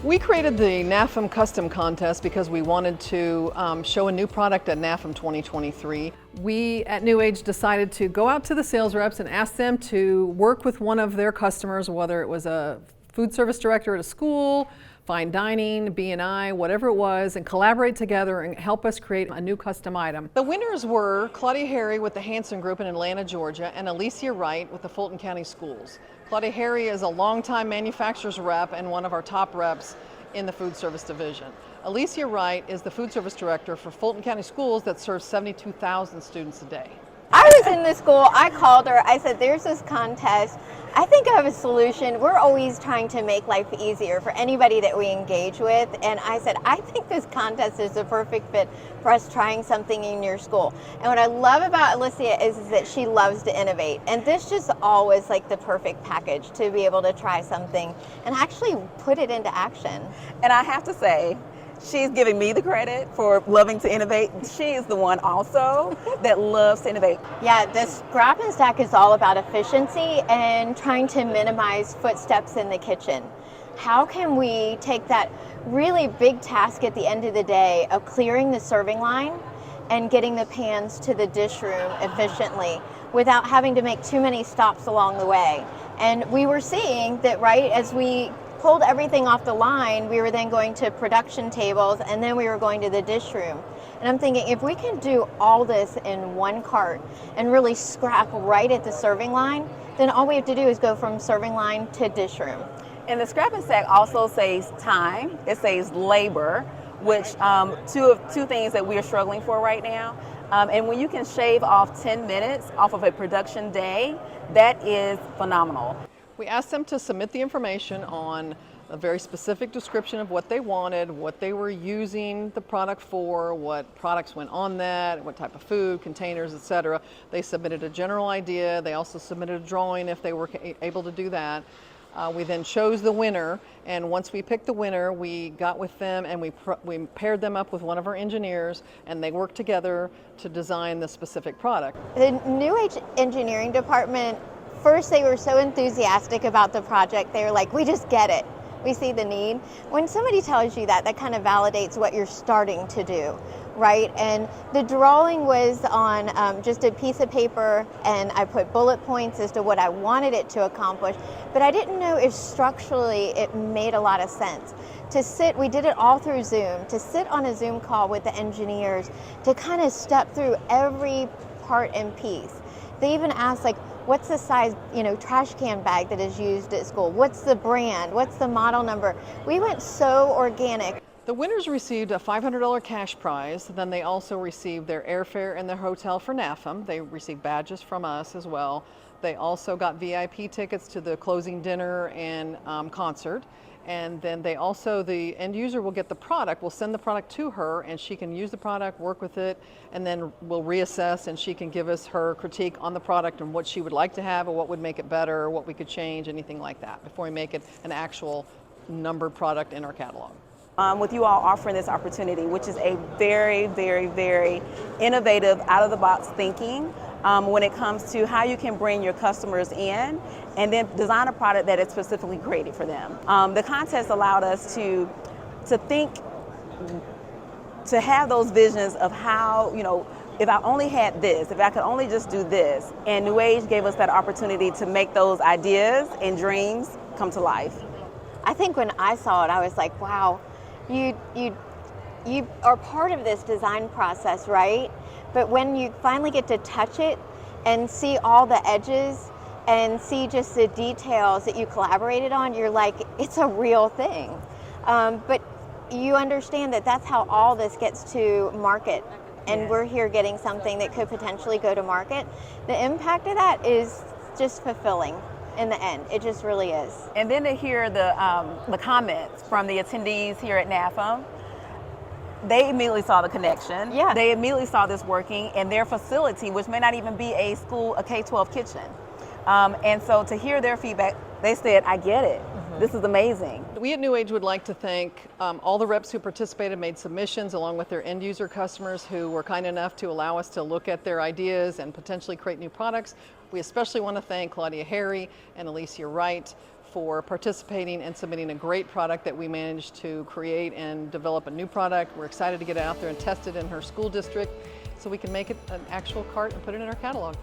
We created the NAFM Custom Contest because we wanted to show a new product at NAFM 2023. We at New Age decided to go out to the sales reps and ask them to work with one of their customers, whether it was a food service director at a school, fine dining, B&I, whatever it was, and collaborate together and help us create a new custom item. The winners were Claudia Harry with the Hansen Group in Atlanta, Georgia, and Alyssia Wright with the Fulton County Schools. Claudia Harry is a longtime manufacturer's rep and one of our top reps in the food service division. Alyssia Wright is the food service director for Fulton County Schools that serves 72,000 students a day. I was in the school, I called her, I said, there's this contest. I think I have a solution. We're always trying to make life easier for anybody that we engage with. And I said, I think this contest is the perfect fit for us trying something in your school. And what I love about Alyssia is that she loves to innovate. And this just all was like the perfect package to be able to try something and actually put it into action. And I have to say, she's giving me the credit for loving to innovate. She is the one also that loves to innovate. Yeah, the scrap and stack is all about efficiency and trying to minimize footsteps in the kitchen. How can we take that really big task at the end of the day of clearing the serving line and getting the pans to the dish room efficiently without having to make too many stops along the way? And we were seeing that right as we pulled everything off the line, we were then going to production tables and then we were going to the dish room. And I'm thinking, if we can do all this in one cart and really scrap right at the serving line, then all we have to do is go from serving line to dish room. And the scrap and stack also saves time, it saves labor, which two things that we are struggling for right now. And when you can shave off 10 minutes off of a production day, that is phenomenal. We asked them to submit the information on a very specific description of what they wanted, what they were using the product for, what products went on that, what type of food, containers, etc. They submitted a general idea. They also submitted a drawing if they were able to do that. We then chose the winner, and once we picked the winner, we got with them and we paired them up with one of our engineers, and they worked together to design the specific product. The New Age engineering department, first they were so enthusiastic about the project. They were like, we just get it. We see the need. When somebody tells you that, that kind of validates what you're starting to do, right? And the drawing was on just a piece of paper, and I put bullet points as to what I wanted it to accomplish, but I didn't know if structurally it made a lot of sense. To sit, we did it all through Zoom, to sit on a Zoom call with the engineers, to kind of step through every part and piece. They even asked, like, what's the size, trash can bag that is used at school? What's the brand? What's the model number? We went so organic. The winners received a $500 cash prize. Then they also received their airfare and their hotel for NAFM. They received badges from us as well. They also got VIP tickets to the closing dinner and concert. And then the end user will get the product. We'll send the product to her and she can use the product, work with it, and then we'll reassess and she can give us her critique on the product and what she would like to have or what would make it better or what we could change, anything like that, before we make it an actual numbered product in our catalog. With you all offering this opportunity, which is a very, very, very innovative, out-of-the-box thinking when it comes to how you can bring your customers in and then design a product that is specifically created for them. The contest allowed us to think, to have those visions of how, if I only had this, if I could only just do this, and New Age gave us that opportunity to make those ideas and dreams come to life. I think when I saw it, I was like, wow, you are part of this design process, right? But when you finally get to touch it and see all the edges and see just the details that you collaborated on, you're like, it's a real thing. But you understand that that's how all this gets to market. And we're here getting something that could potentially go to market. The impact of that is just fulfilling. In the end, it just really is. And then to hear the comments from the attendees here at NAFM, they immediately saw the connection. Yeah. They immediately saw this working in their facility, which may not even be a school, a K-12 kitchen. And so to hear their feedback, they said, I get it. This is amazing. We at New Age would like to thank all the reps who participated, made submissions, along with their end user customers who were kind enough to allow us to look at their ideas and potentially create new products. We especially want to thank Claudia Harry and Alyssia Wright for participating and submitting a great product that we managed to create and develop a new product. We're excited to get it out there and test it in her school district so we can make it an actual cart and put it in our catalog.